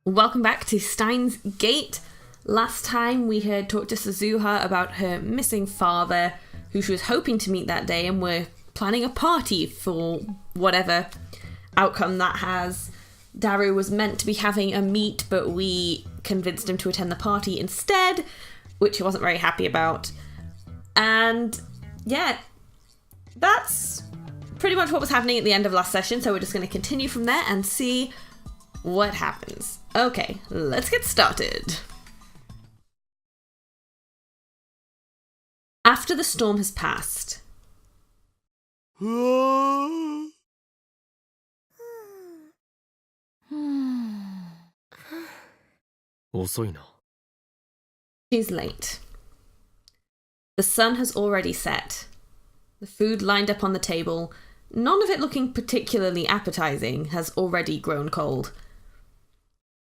Welcome back to Steins Gate. Last time we had talked to Suzuha about her missing father, who she was hoping to meet that day, and we're planning a party for whatever outcome that has. Daru was meant to be having a meet, but we convinced him to attend the party instead, which he wasn't very happy about. And yeah, that's pretty much what was happening at the end of last session, so we're just going to continue from there and see what happens. Okay, let's get started. After the storm has passed. 遅いな。 She's late. The sun has already set. The food lined up on the table, none of it looking particularly appetizing, has already grown cold.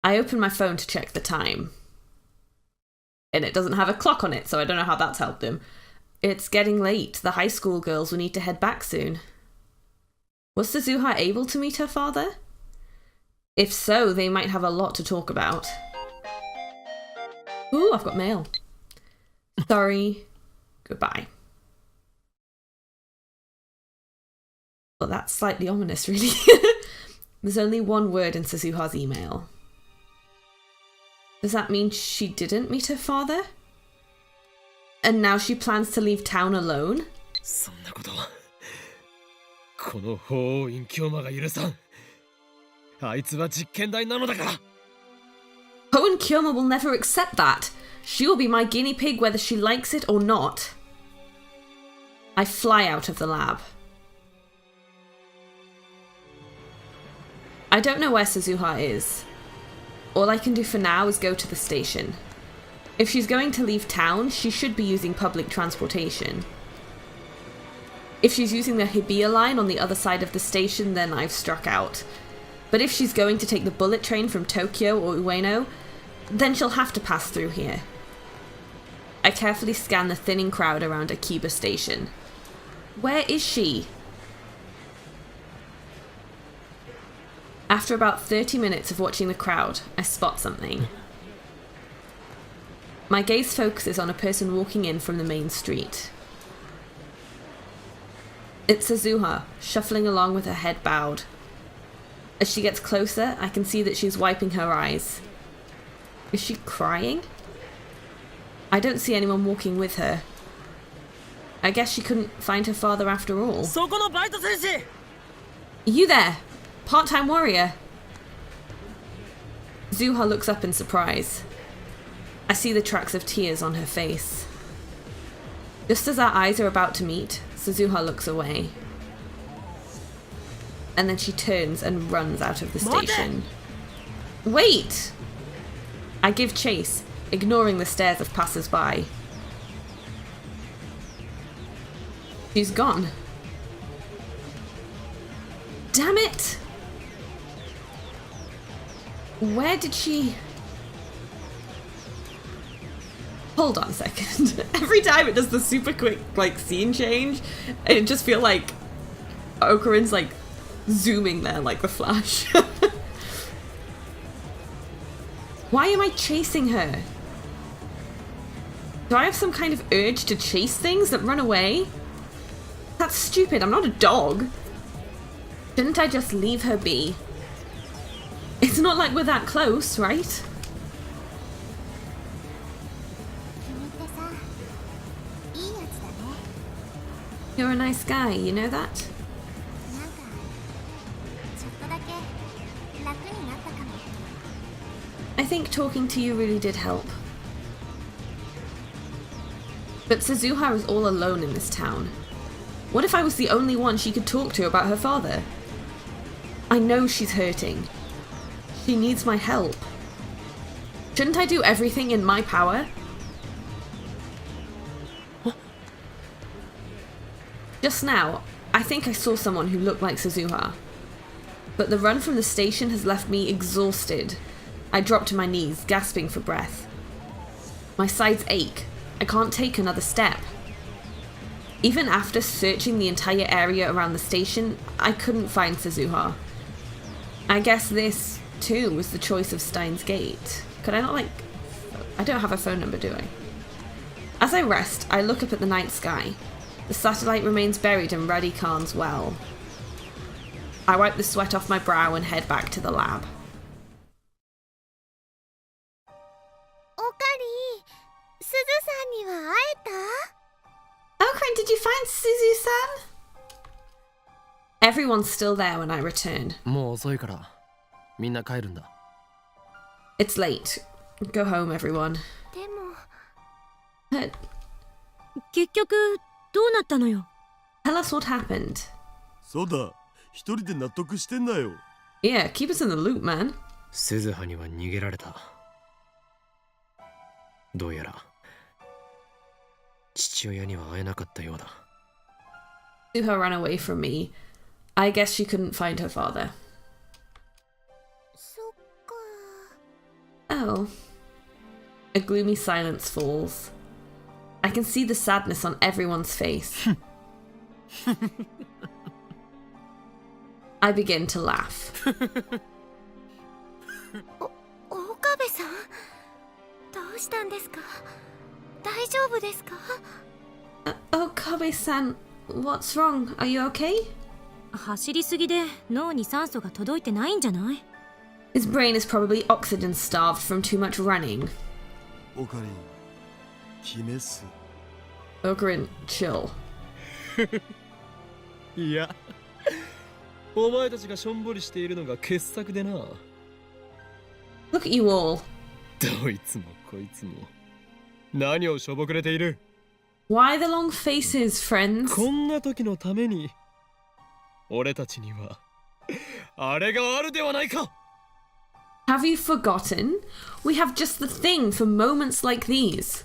I open my phone to check the time. And it doesn't have a clock on it, so I don't know how that's helped him. It's getting late. The high school girls will need to head back soon. Was Suzuha able to meet her father? If so, they might have a lot to talk about. Ooh, I've got mail. Sorry. Goodbye. Well, that's slightly ominous, really. There's only one word in Suzuha's email. Does that mean she didn't meet her father? And now she plans to leave town alone? そんなことはこの法院京馬が許さん。あいつは実験台なのだから。 Hoen Kyoma will never accept that. She will be my guinea pig whether she likes it or not. I fly out of the lab. I don't know where Suzuha is. All I can do for now is go to the station. If she's going to leave town, she should be using public transportation. If she's using the Hibiya line on the other side of the station, then I've struck out. But if she's going to take the bullet train from Tokyo or Ueno, then she'll have to pass through here. I carefully scan the thinning crowd around Akiba Station. Where is she? After about 30 minutes of watching the crowd, I spot something. My gaze focuses on a person walking in from the main street. It's Suzuha, shuffling along with her head bowed. As she gets closer, I can see that she's wiping her eyes. Is she crying? I don't see anyone walking with her. I guess she couldn't find her father after all. You there! Part-time warrior! Suzuha looks up in surprise. I see the tracks of tears on her face. Just as our eyes are about to meet, Suzuha looks away. And then she turns and runs out of the station. Wait! I give chase, ignoring the stares of passers-by. She's gone. Damn it! Where did she... Hold on a second. Every time it does the super quick, like, scene change, it just feel like Okarin's, like, zooming there like the Flash. Why am I chasing her? Do I have some kind of urge to chase things that run away? That's stupid. I'm not a dog. Shouldn't I just leave her be? It's not like we're that close, right? You're a nice guy, you know that? I think talking to you really did help. But Suzuha is all alone in this town. What if I was the only one she could talk to about her father? I know she's hurting. She needs my help. Shouldn't I do everything in my power? Just now, I think I saw someone who looked like Suzuha. But the run from the station has left me exhausted. I drop to my knees, gasping for breath. My sides ache. I can't take another step. Even after searching the entire area around the station, I couldn't find Suzuha. I guess this too was the choice of Steins Gate. Could I not, like... I don't have a phone number, do I? As I rest, I look up at the night sky. The satellite remains buried in Ruddy Khan's well. I wipe the sweat off my brow and head back to the lab. Okarin, did you find Suzu-san? Everyone's still there when I return. It's late. Go home, everyone. But... Tell us what happened. Yeah, keep us in the loop, man. 鈴葉には逃げられた。どうやら父親には会えなかったようだ。Suha ran away from me. I guess she couldn't find her father. Oh. A gloomy silence falls. I can see the sadness on everyone's face. I begin to laugh. Okabe-san? どうしたんですか? 大丈夫ですか? Okabe-san, what's wrong? Are you okay? 走りすぎで脳に酸素が届いてないんじゃない? His brain is probably oxygen starved from too much running. Okarin, 気メス. Okarin, chill. いや、お前たちがしょんぼりしているのが傑作でな。Look at you all. どいつもこいつも何をしょぼくれている? Why the long faces, friends? こんな時のために俺たちにはあれがあるではないか. Have you forgotten? We have just the thing for moments like these.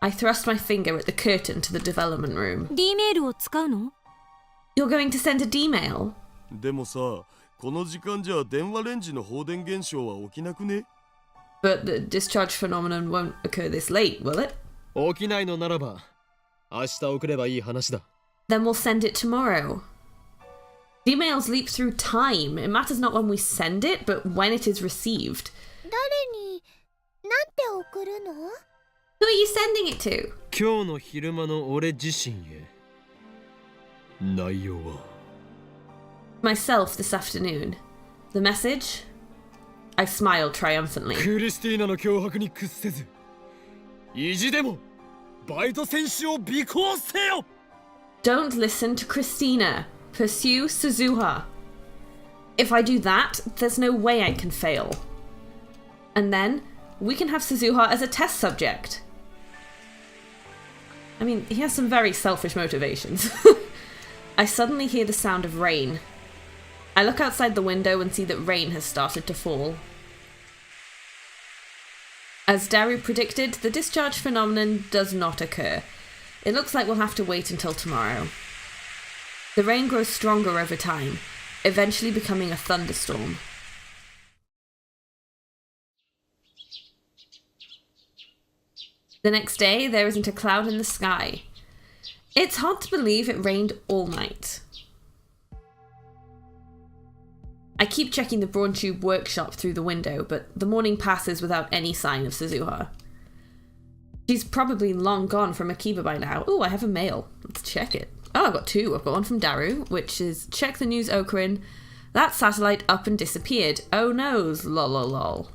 I thrust my finger at the curtain to the development room. D メールを使うの? You're going to send a D-mail? でもさ、この時間じゃ電話レンジの放電現象は起きなくね? But the discharge phenomenon won't occur this late, will it? 起きないのならば明日送ればいい話だ. Then we'll send it tomorrow. D-mails leap through time. It matters not when we send it, but when it is received. 誰になんて送るの? Who are you sending it to? 今日の昼間の俺自身へ。内容は Myself this afternoon. The message? I smiled triumphantly. クリスティーナの脅迫に屈せず意地でもバイト選手を尾行せよ. Don't listen to Christina. Pursue Suzuha. If I do that, there's no way I can fail. And then we can have Suzuha as a test subject. I mean, he has some very selfish motivations. I suddenly hear the sound of rain. I look outside the window and see that rain has started to fall. As Daru predicted, the discharge phenomenon does not occur. It looks like we'll have to wait until tomorrow. The rain grows stronger over time, eventually becoming a thunderstorm. The next day, there isn't a cloud in the sky. It's hard to believe it rained all night. I keep checking the Brawn Tube workshop through the window, but the morning passes without any sign of Suzuha. She's probably long gone from Akiba by now. Oh, I have a mail. Let's check it. Oh, I've got two. I've got one from Daru, which is, check the news, Okarin. That satellite up and disappeared. Oh noes, lol lol lol.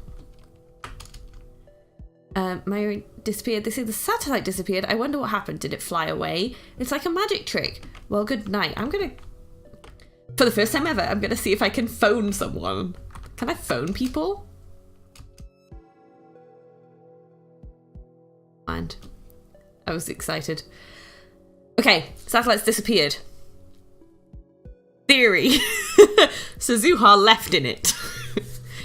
My disappeared. They say the satellite disappeared. I wonder what happened. Did it fly away? It's like a magic trick. Well, good night. I'm gonna, for the first time ever, I'm gonna see if I can phone someone. Can I phone people? Mind. I was excited. Okay, satellite's disappeared. Theory. Suzuha left in it.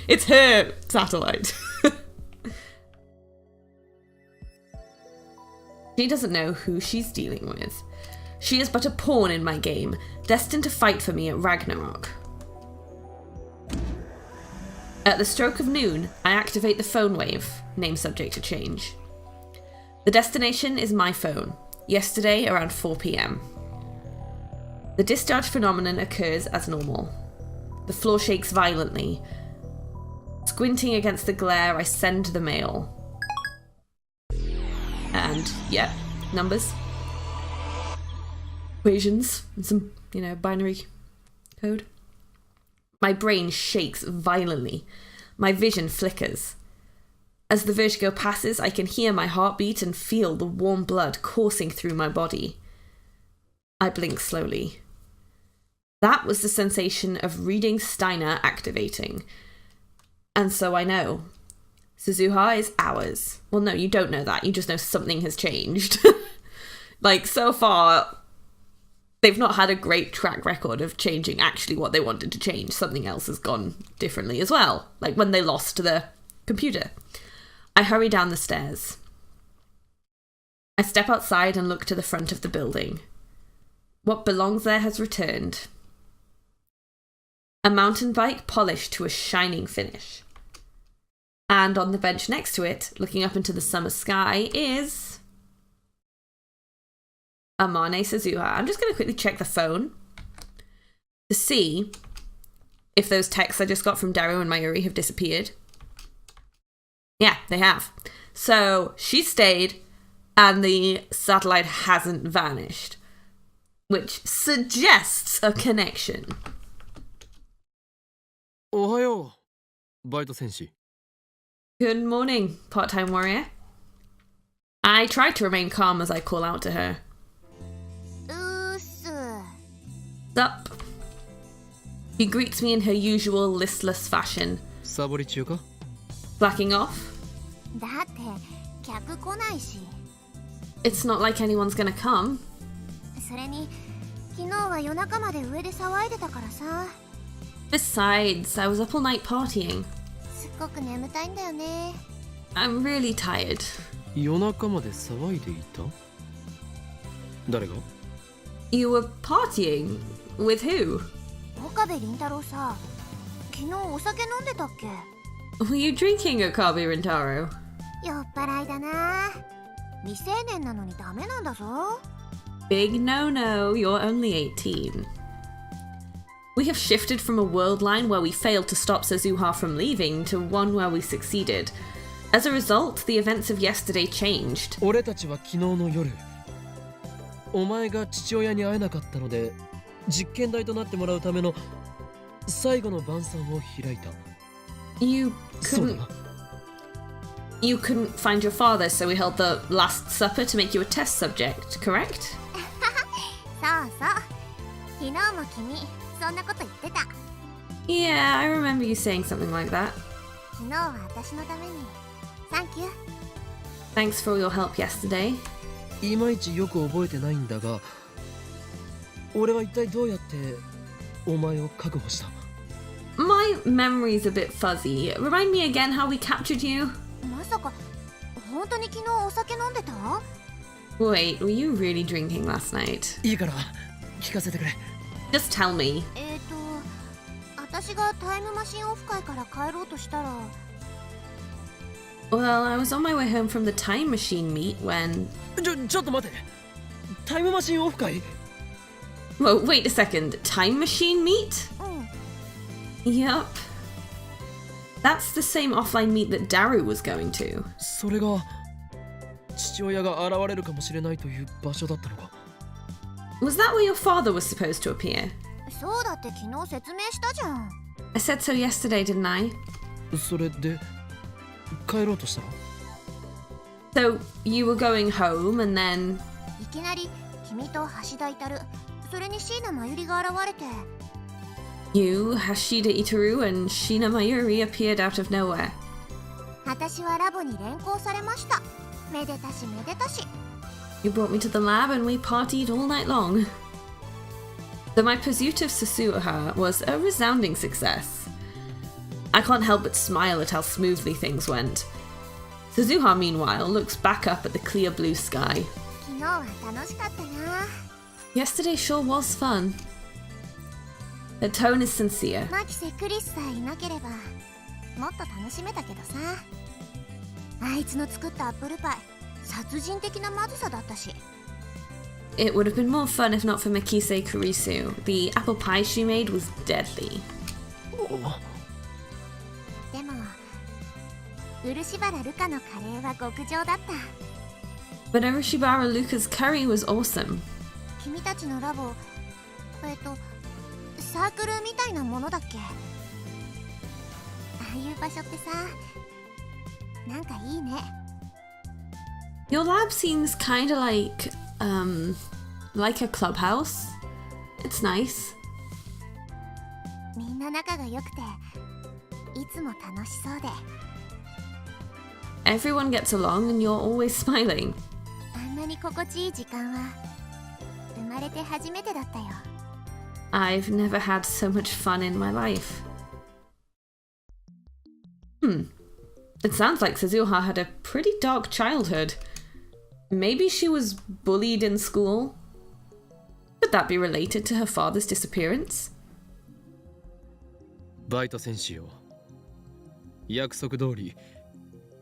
It's her satellite. She doesn't know who she's dealing with. She is but a pawn in my game, destined to fight for me at Ragnarok. At the stroke of noon, I activate the phone wave, name subject to change. The destination is my phone, yesterday around 4 PM. The discharge phenomenon occurs as normal. The floor shakes violently. Squinting against the glare, I send the mail. And, yeah, numbers. Equations. And some, binary code. My brain shakes violently. My vision flickers. As the vertigo passes, I can hear my heartbeat and feel the warm blood coursing through my body. I blink slowly. That was the sensation of reading Steiner activating. And so I know. Suzuha is ours. Well, no, you don't know that. You just know something has changed. So far, they've not had a great track record of changing actually what they wanted to change. Something else has gone differently as well. Like when they lost the computer. I hurry down the stairs. I step outside and look to the front of the building. What belongs there has returned. A mountain bike polished to a shining finish. And on the bench next to it, looking up into the summer sky, is Amane Suzuha. I'm just going to quickly check the phone to see if those texts I just got from Daru and Mayuri have disappeared. Yeah, they have. So she stayed and the satellite hasn't vanished, which suggests a connection. おはよう、バイト戦士。 Good morning, part-time warrior. I try to remain calm as I call out to her. うっす。 Sup? She greets me in her usual listless fashion, サボり中か？ slacking off. だって客来ないし。 It's not like anyone's gonna come. それに昨日は夜中まで上で騒いでたからさ。 Besides, I was up all night partying. すっごく眠たいんだよね。 I'm really tired. 夜中まで騒いでいた？誰が？ You were partying? With who? 岡部倫太郎さ、昨日お酒飲んでたっけ？ Were you drinking, Okabe Rintaro? 酔っ払いだな。未成年なのにダメなんだぞ。 Big no-no, you're only 18. We have shifted from a world line where we failed to stop Suzuha from leaving to one where we succeeded. As a result, the events of yesterday changed. 俺たちは昨日の夜、お前が父親に会えなかったので、実験台となってもらうための最後の晩餐を開いた。You そうだ couldn't... な。 You couldn't find your father, so we held the Last Supper to make you a test subject, correct? そうそう。昨日も君、そんなこと言ってた。 Yeah, I remember you saying something like that. 昨日は私のために。サンキュー。 Thanks for all your help yesterday. いまいちよく覚えてないんだが、俺は一体どうやってお前を確保した？ My memory's a bit fuzzy. Remind me again how we captured you? まさか、本当に昨日お酒飲んでた？ Wait, were you really drinking last night? いいから聞かせてくれ。 Just tell me. 私がタイムマシンオフ会から帰ろうとしたら。 Well, I was on my way home from the time machine meet when... ちょっと待て。タイムマシンオフ会？ Whoa, wait a second. Time machine meet? うん。 Yup. That's the same offline meet that Daru was going to. それが父親が現れるかもしれないという場所だったのか。 Was that where your father was supposed to appear? そうだって昨日説明したじゃん。 I said so yesterday, didn't I? それで帰ろうとしたの？ So, you were going home and then... いきなり君と橋田至、それに椎名真由里が現れて。 You, Hashida Itaru, and Shina Mayuri appeared out of nowhere. 私はラボに連行されました。めでたしめでたし。 You brought me to the lab and we partied all night long. Though my pursuit of Susuha was a resounding success. I can't help but smile at how smoothly things went. Suzuha, meanwhile, looks back up at the clear blue sky. 昨日は楽しかったな。 Yesterday sure was fun. Her tone is sincere. マキセクリスさえいなければもっと楽しめたけどさ。あいつの作ったアップルパイ、殺人的なまずさだったし。 It would have been more fun if not for Mikise Kurisu. The apple pie she made was deadly. でも漆原ルカのカレーは極上だった。 But Urushibara Luca's curry was awesome. 君たちのラボ、サークルみたいなものだっけ？ああいう場所ってさ、なんかいいね。 Your lab seems kinda like a clubhouse. It's nice. みんな仲が良くて、いつも楽しそうで。 Everyone gets along and you're always smiling. あんなに心地いい時間は生まれて初めてだったよ。 I've never had so much fun in my life. It sounds like Suzuha had a pretty dark childhood. Maybe she was bullied in school? Could that be related to her father's disappearance? バイト戦士よ。約束通り、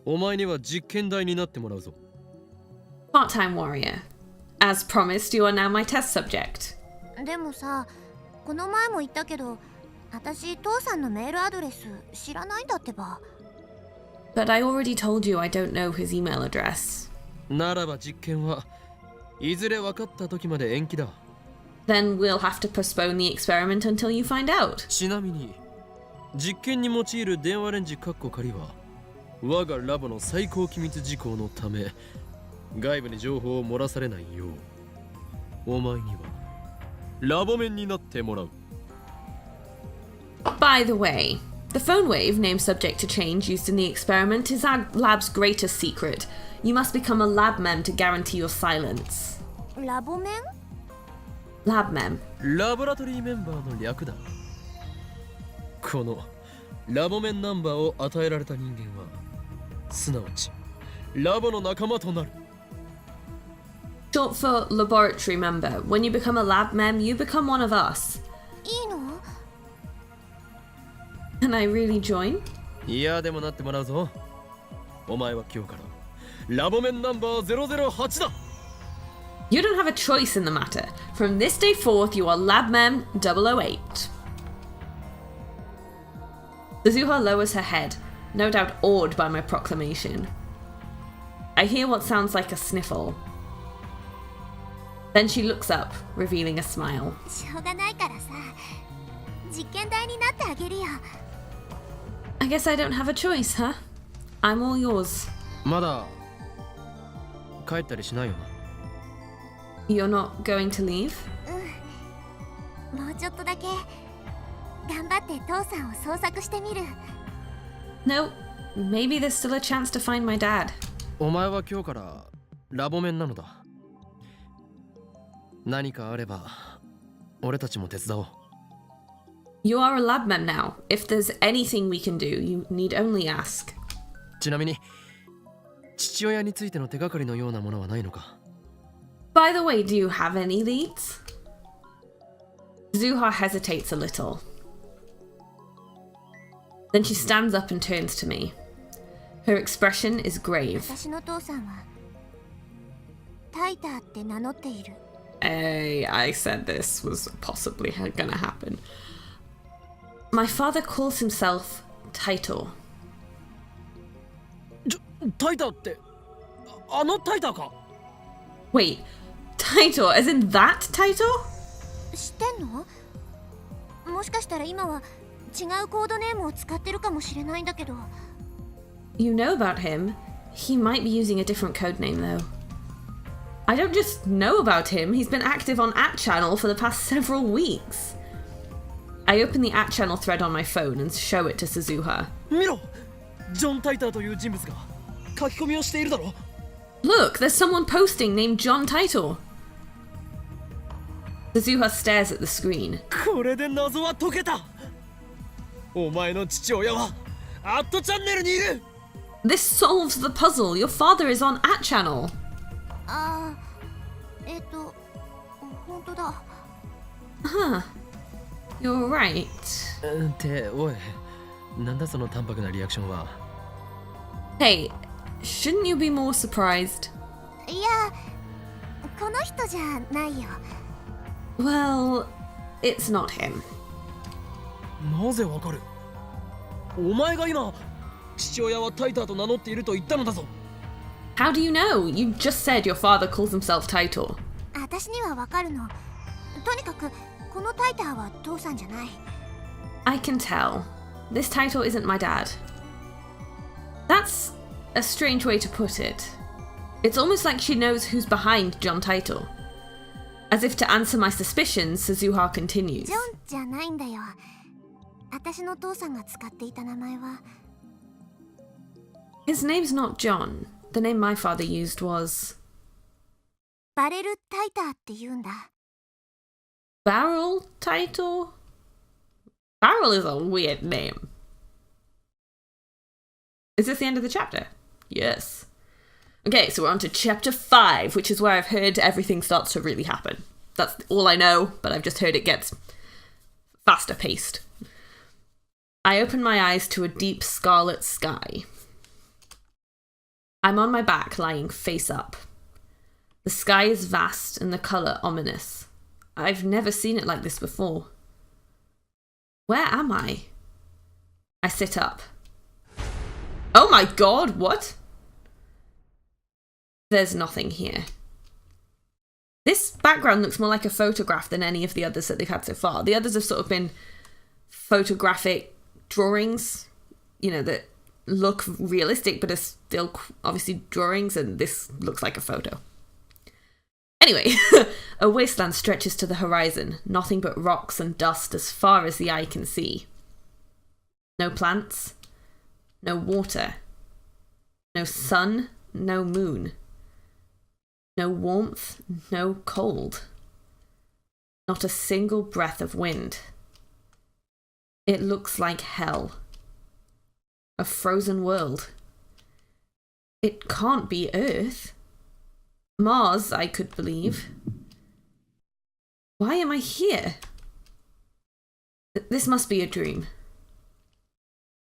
お前には実験台になってもらうぞ。Part-time warrior. As promised, you are now my test subject. でもさ、この前も言ったけど、私父さんのメールアドレス知らないんだってば。 But I already told you I don't know his email address. ならば実験はいずれ分かった時まで延期だ。 Then we'll have to postpone the experiment until you find out. ちなみに、実験に用いる電話レンジ（仮）は我がラボの最高機密事項のため、外部に情報を漏らされないよう、お前にはラボ面になってもらう。 By the way, the phone wave, name subject to change, used in the experiment is our lab's greatest secret. You must become a lab mem to guarantee your silence. ラボ面？ Lab mem. ラボラトリーメンバーの略だ。このラボ面ナンバーを与えられた人間は、すなわちラボの仲間となる。 Short for laboratory member. When you become a lab mem, you become one of us. いいの？ Can I really join? いやでもなってもらうぞ。お前は今日からラボ面ナンバー008だ。 You don't have a choice in the matter. From this day forth, you are lab mem 008. Suzuha lowers her head, no doubt awed by my proclamation. I hear what sounds like a sniffle. Then she looks up, revealing a smile. しょうがないからさ、実験台になってあげるよ。 I guess I don't have a choice, huh? I'm all yours. まだ帰ったりしないよな。 You're not going to leave? もうちょっとだけ頑張って父さんを捜索してみる。 No. Maybe there's still a chance to find my dad. お前は今日からラボ面なのだ。何かあれば俺たちも手伝おう。 You are a lab mem now. If there's anything we can do, you need only ask. ちなみに父親についての手がかりのようなものはないのか？ By the way, do you have any leads? Zuha hesitates a little. Then she stands up and turns to me. Her expression is grave. 私の父さんはタイターって名乗っている。 I said this was possibly gonna happen. My father calls himself Taito. タイターってあのタイターか？ Wait, Taito, as in that Taito? 知ってんの？もしかしたら今は違うコードネームを使ってるかもしれないんだけど。 You know about him. He might be using a different codename though. I don't just know about him, he's been active on @channel for the past several weeks. I open the @channel thread on my phone and show it to Suzuha. 見ろ、ジョン・タイターという人物が書き込みをしているだろ。 Look, there's someone posting named John Taito. Suzuha stares at the screen. これで謎は解けた。お前の父親はチャンネルにいる。 This solves the puzzle. Your father is on @channel. ああ、本当だ。 Huh. You're right. っておい、なんだその淡白なリアクションは。 Hey, shouldn't you be more surprised? いや、この人じゃないよ。 Well, it's not him. なぜわかる？お前が今父親はタイターと名乗っていると言ったのだぞ。 How do you know? You just said your father calls himself Taito. 私にはわかるの。とにかくこのタイターは父さんじゃない。 I can tell. This Taito isn't my dad. That's a strange way to put it. It's almost like she knows who's behind John Taito. As if to answer my suspicions, Suzuha continues. ジョンじゃないんだよ。私の父さんが使っていた名前は。 His name's not John. The name my father used was... バレルタイターって言うんだ。 Barrel Taito? Barrel is a weird name. Is this the end of the chapter? Yes. Okay, so we're on to chapter 5, which is where I've heard everything starts to really happen. That's all I know, but I've just heard it gets faster paced. I open my eyes to a deep scarlet sky. I'm on my back, lying face up. The sky is vast and the colour ominous. I've never seen it like this before. Where am I? I sit up. Oh my god, what? There's nothing here. This background looks more like a photograph than any of the others that they've had so far. The others have sort of been photographic drawings, you know, that look realistic but are still obviously drawings, and this looks like a photo. Anyway, a wasteland stretches to the horizon, nothing but rocks and dust as far as the eye can see. No plants, no water, no sun, no moon. No warmth, no cold. Not a single breath of wind. It looks like hell. A frozen world. It can't be Earth. Mars, I could believe. Why am I here? This must be a dream.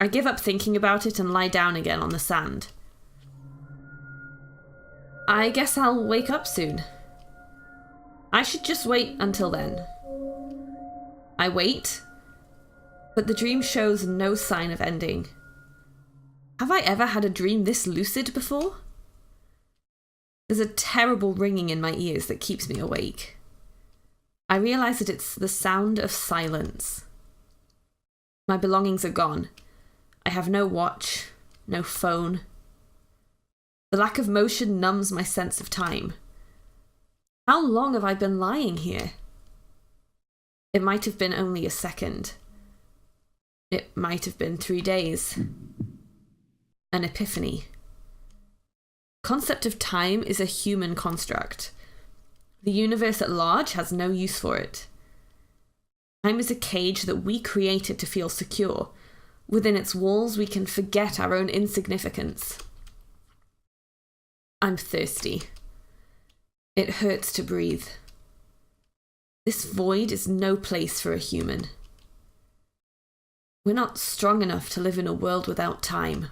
I give up thinking about it and lie down again on the sand. I guess I'll wake up soon. I should just wait until then. I wait, but the dream shows no sign of ending. Have I ever had a dream this lucid before? There's a terrible ringing in my ears that keeps me awake. I realise that it's the sound of silence. My belongings are gone. I have no watch, no phone. The lack of motion numbs my sense of time. How long have I been lying here? It might have been only a second. It might have been 3 days. An epiphany. Concept of time is a human construct. The universe at large has no use for it. Time is a cage that we created to feel secure. Within its walls, we can forget our own insignificance. I'm thirsty. It hurts to breathe. This void is no place for a human. We're not strong enough to live in a world without time.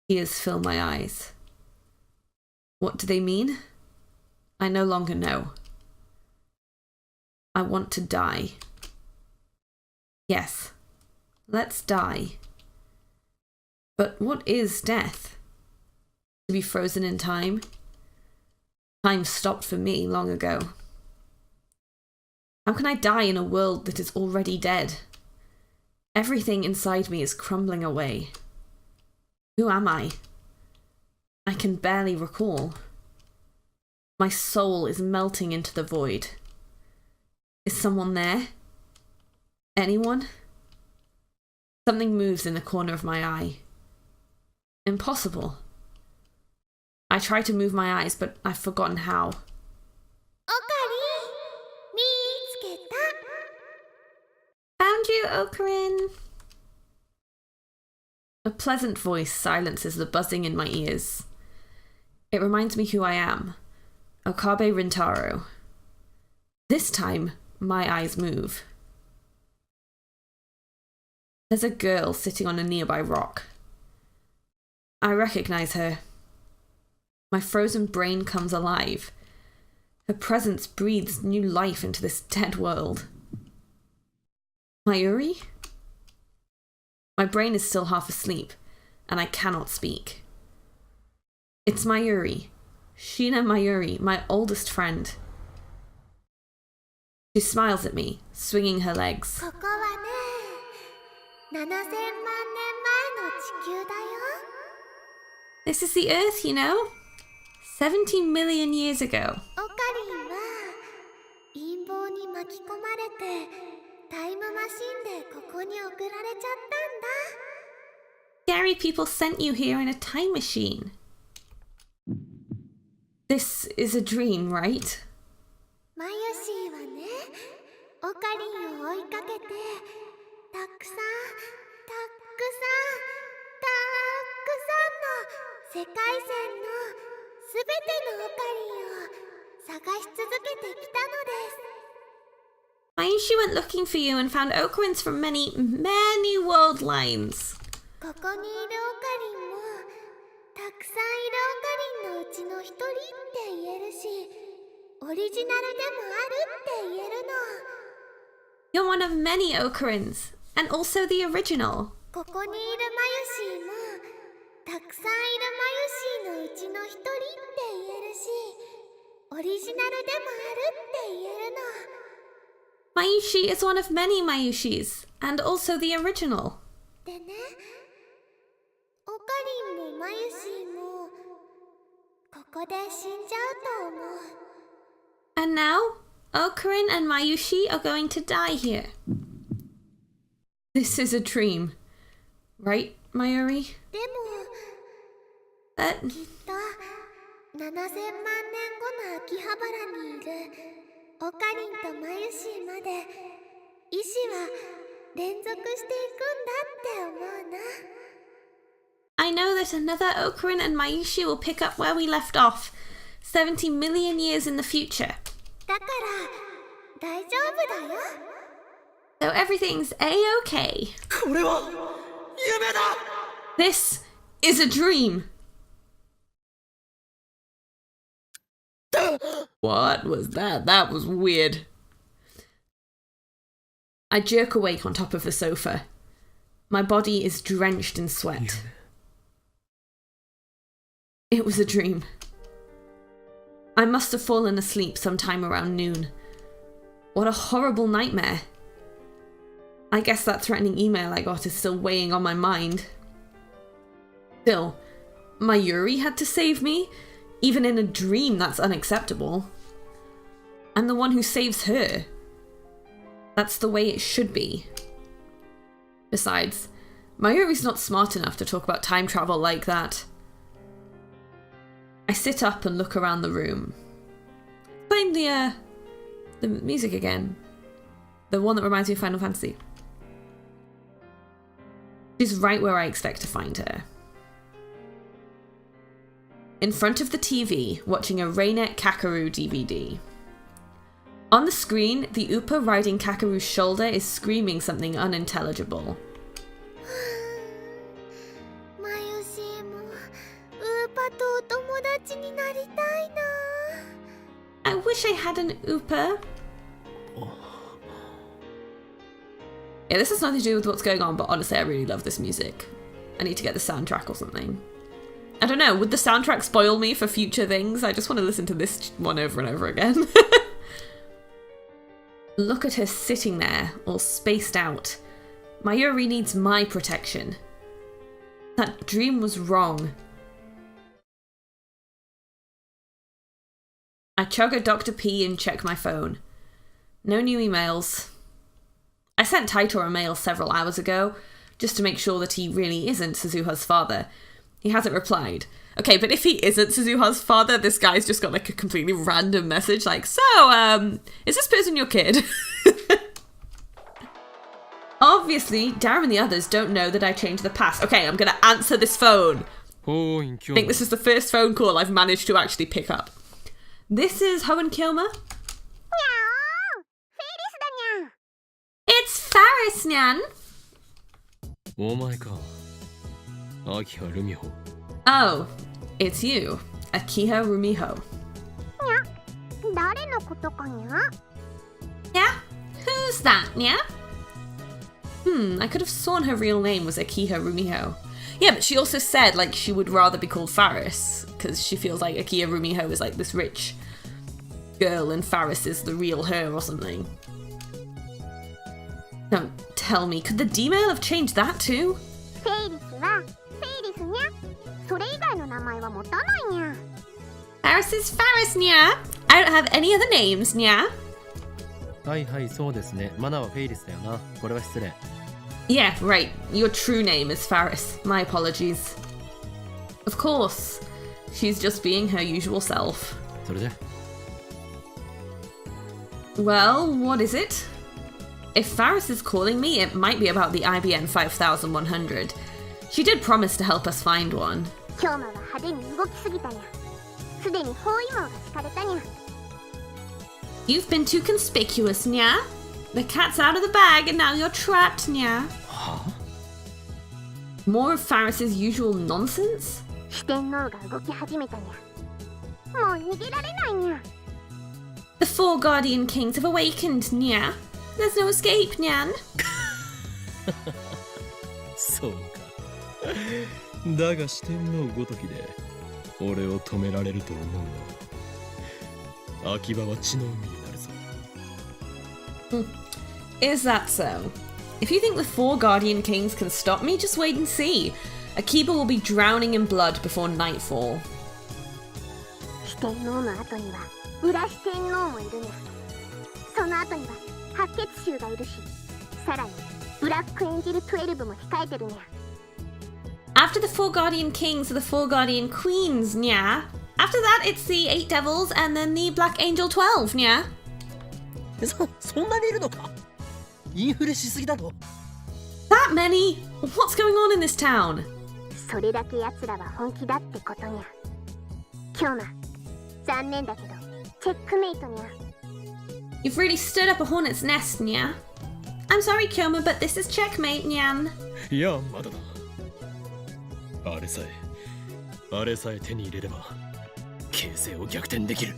Tears fill my eyes. What do they mean? I no longer know. I want to die. Yes, let's die. But what is death? To be frozen in time? Time stopped for me long ago. How can I die in a world that is already dead? Everything inside me is crumbling away. Who am I? I can barely recall. My soul is melting into the void. Is someone there? Anyone? Something moves in the corner of my eye. Impossible. I try to move my eyes, but I've forgotten how. Okarin! 見つけた! Found you, Okarin! A pleasant voice silences the buzzing in my ears. It reminds me who I am. Okabe Rintaro. This time, my eyes move. There's a girl sitting on a nearby rock. I recognize her. My frozen brain comes alive. Her presence breathes new life into this dead world. Mayuri? My brain is still half asleep, and I cannot speak. It's Mayuri. Sheena Mayuri, my oldest friend. She smiles at me, swinging her legs. ここはね、7000万年前の地球だよ。 This is the Earth, you know? 17 million years ago. オカリンは陰謀に巻き込まれてタイムマシンでここに送られちゃったんだ。 Scary people sent you here in a time machine. This is a dream, right? マユシーはね、オカリンを追いかけてたくさんの世界線のすべてのオカリンを探し続けてきたのです。 Mayushi went looking for you and found Ocarins from many, many world lines. ここにいるオカリンもたくさんいるオカリンのうちの一人って言えるし、オリジナルでもあるって言えるの。 You're one of many Ocarins, and also the original. ここにいるマユシーもたくさんいるマユシーのうちの一人って言えるし、オリジナルでもあるって言えるの。 Mayushi is one of many Mayushis, and also the original. でね、オカリンもマユシーもここで死んじゃうと思う。 And now, Okarin and Mayushi are going to die here. This is a dream. Right, Mayuri? でも But きっと7000万年後の秋葉原にいるオカリンとマユシーまで意志は連続していくんだって思うな。 I know that another Okarin and Mayushi will pick up where we left off, 70 million years in the future. だから大丈夫だよ。 So everything's A-okay. これは夢だ。 This is a dream. What was that? That was weird. I jerk awake on top of the sofa. My body is drenched in sweat. It was a dream. I must have fallen asleep sometime around noon. What a horrible nightmare. I guess that threatening email I got is still weighing on my mind. Still, Mayuri had to save me? Even in a dream, that's unacceptable. I'm the one who saves her. That's the way it should be. Besides, Mayuri's not smart enough to talk about time travel like that. I sit up and look around the room. Playing the music again. The one that reminds me of Final Fantasy. She's right where I expect to find her. In front of the TV, watching a Reinet Kakeru DVD. On the screen, the Upa riding Kakeru's shoulder is screaming something unintelligible. マユシーもウーパとお友達になりたいな。 I wish I had an Upa. Yeah, this has nothing to do with what's going on, but honestly, I really love this music. I need to get the soundtrack or something. I don't know, would the soundtrack spoil me for future things? I just want to listen to this one over and over again. Look at her sitting there, all spaced out. Mayuri needs my protection. That dream was wrong. I chug a Dr. P and check my phone. No new emails. I sent Taitor a mail several hours ago, just to make sure that he really isn't Suzuha's father. He hasn't replied. Okay, but if he isn't Suzuha's father, this guy's just got like a completely random message like, so, is this person your kid? Obviously, Darren and the others don't know that I changed the past. Okay, I'm gonna answer this phone. I think this is the first phone call I've managed to actually pick up. This is Hoenn Kilmer. It's Faris, Nyan. お前か。秋葉ルミホ。 Oh, it's you, Akiha Rumiho. 誰のことかにゃ? Yeah? Who's that, yeah? I could have sworn her real name was Akiha Rumiho. Yeah, but she also said, like, she would rather be called Faris, because she feels like Akiya Rumiho is, like, this rich girl, and Faris is the real her or something. Don't tell me, could the D-mail have changed that too? フェイリスはフェイリスにゃ。それ以外の名前は持たないにゃ。Faris is Faris, nya. I don't have any other names, nya. はいはい、そうですね。マナはフェイリスだよな。これは失礼。Yeah, right. Your true name is Faris. My apologies. Of course. She's just being her usual self. それで Well, what is it? If Faris is calling me, it might be about the IBN 5100. She did promise to help us find one. 今日は派手に動きすぎたにゃ。すでに包囲網が敷かれたにゃ。You've been too conspicuous, nya. The cat's out of the bag and now you're trapped, nya. More of Faris's usual nonsense? 四天王が動き始めたにゃ。もう逃げられないにゃ。The four Guardian Kings have awakened, nya. There's no escape, nyan. そうか。だが四天王ごときで俺を止められると思うな。秋葉は血の海になるぞ。Is that so? If you think the four Guardian Kings can stop me, just wait and see. Akiba will be drowning in blood before nightfall. 四天王の後には裏四天王もいるにゃ。その後には白血衆がいるし、さらにブラックエンジェル12も控えてるにゃ。After the four Guardian Kings are the four Guardian Queens, nya. After that, it's the 8 Devils and then the Black Angel 12, nya. そんなにいるのか。インフレしすぎだろ。 That many? What's going on in this town? それだけ奴らは本気だってことにゃ。今日残念だけどチェックメイトにゃ。You've really stood up a hornet's nest, nya. I'm sorry, Kyoma, but this is checkmate, nyan. いや、まだだ。あれさえ手に入れれば形勢を逆転できる。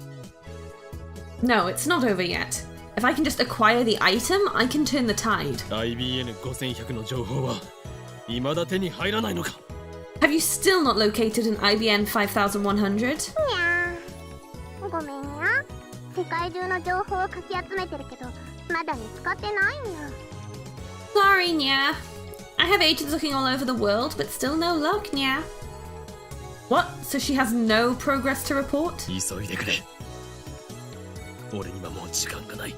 No, it's not over yet. If I can just acquire the item, I can turn the tide. IBN5100 の情報は未だ手に入らないのか。 Have you still not located an IBN 5100? にゃー。ごめんにゃ。世界中の情報をかき集めてるけど、まだ見つかってないにゃ。 Sorry, nya. I have agents looking all over the world, but still no luck, nya. What? So she has no progress to report? 急いでくれ。俺にはもう時間がない。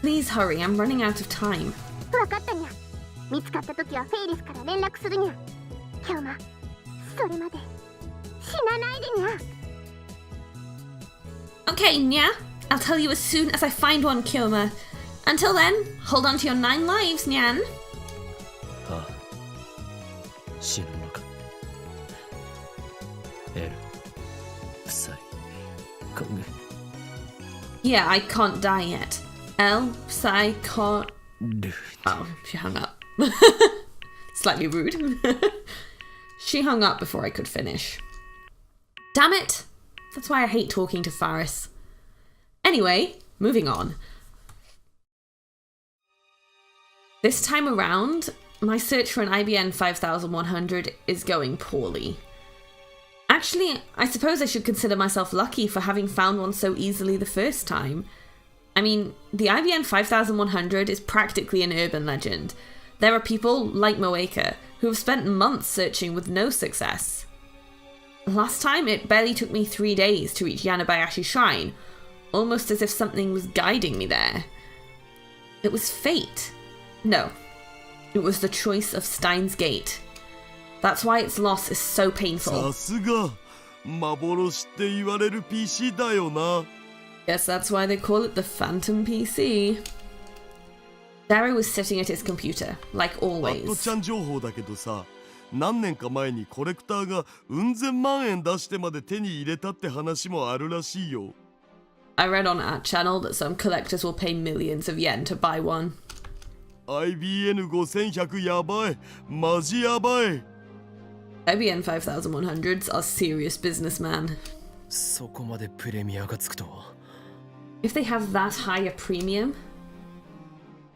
Please hurry, I'm running out of time. わかったにゃ。見つかった時はフェイリスから連絡するにゃ。今日はそれまで死なないでにゃ。 Okay, nya. I'll tell you as soon as I find one, Kyoma. Until then, hold on to your 9 lives, nyan. ああ、死ぬのか。エル、臭い、考え。 Yeah, I can't die yet. L, Psy, can't... ルー Oh, she hung up. Slightly rude. She hung up before I could finish. Damn it! That's why I hate talking to Faris. Anyway, moving on. This time around, my search for an IBN 5100 is going poorly. Actually, I suppose I should consider myself lucky for having found one so easily the first time. I mean, the IBN 5100 is practically an urban legend. There are people, like Moeka, who have spent months searching with no success. Last time, it barely took me 3 days to reach Yanabayashi Shrine, almost as if something was guiding me there. It was fate. No, it was the choice of Steins Gate. That's why its loss is so painful. さすが幻って言われる PC だよな。 Guess that's why they call it the Phantom PC. Daru was sitting at his computer, like あっと always. ちゃん情報だけどさ、何年か前にコレクターがうん千万円出してまで手に入れたって話もあるらしいよ。 I read on our channel that some collectors will pay millions of yen to buy one. IBN5100 やばい。マジやばい。 IBN 5100s are serious businessmen. そこまでプレミアがつくとは。 If they have that high a premium,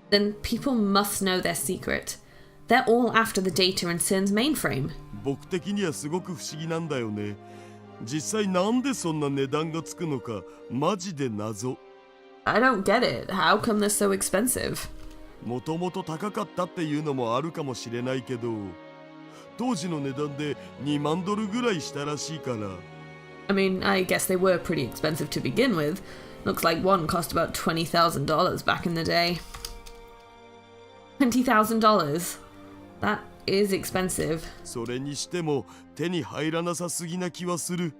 then people must know their secret. They're all after the data in CERN's mainframe. 僕的にはすごく不思議なんだよね。実際なんでそんな値段がつくのかマジで謎。 I don't get it. How come they're so expensive? もともと高かったっていうのもあるかもしれないけど、当時の値段で2万ドルぐらいしたらしいから。 I mean, I guess they were pretty expensive to begin with. Looks like one cost about $20,000 back in the day. $20,000? That is expensive. それにしても手に入らなさすぎな気はする。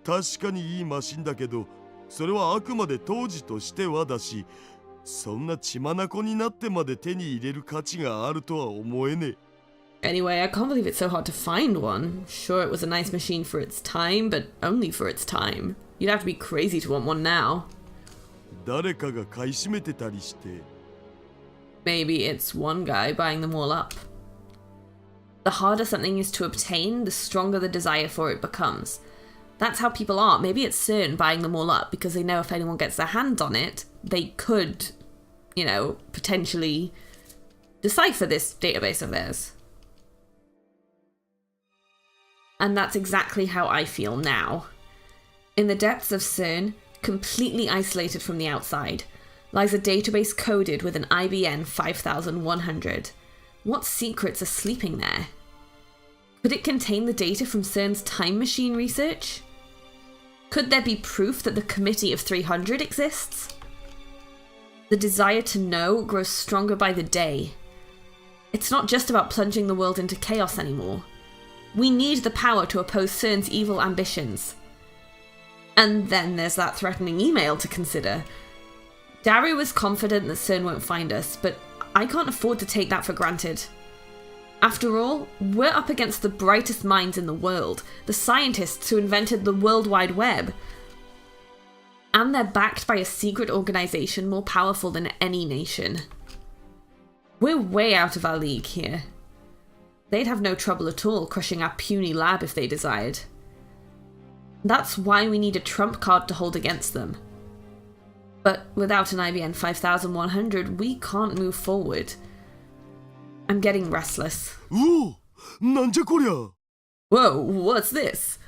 確かにいいマシンだけど、それはあくまで当時としてはだし、そんな血眼になってまで手に入れる価値があるとは思えねえ。 Anyway, I can't believe it's so hard to find one. Sure, it was a nice machine for its time, but only for its time. You'd have to be crazy to want one now. 誰かが買い占めてたりして。 Maybe it's one guy buying them all up. The harder something is to obtain, the stronger the desire for it becomes. That's how people are. Maybe it's CERN buying them all up because they know if anyone gets their hands on it, they could, potentially decipher this database of theirs. And that's exactly how I feel now. In the depths of CERN, completely isolated from the outside, lies a database coded with an IBN 5100. What secrets are sleeping there? Could it contain the data from CERN's time machine research? Could there be proof that the Committee of 300 exists? The desire to know grows stronger by the day. It's not just about plunging the world into chaos anymore. We need the power to oppose CERN's evil ambitions. And then there's that threatening email to consider. Daru is confident that CERN won't find us, but I can't afford to take that for granted. After all, we're up against the brightest minds in the world, the scientists who invented the World Wide Web. And they're backed by a secret organization more powerful than any nation. We're way out of our league here. They'd have no trouble at all crushing our puny lab if they desired. That's why we need a trump card to hold against them. But without an IBN 5100, we can't move forward. I'm getting restless. Whoa! なんじゃこりゃ! Whoa, what's this?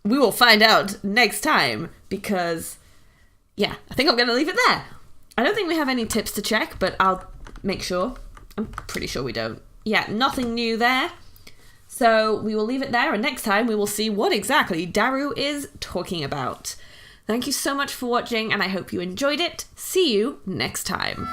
We will find out next time, because, yeah, I think I'm going to leave it there. I don't think we have any tips to check, but I'll make sure. I'm pretty sure we don't. Yeah, nothing new there. So we will leave it there, and next time we will see what exactly Daru is talking about. Thank you so much for watching, and I hope you enjoyed it. See you next time.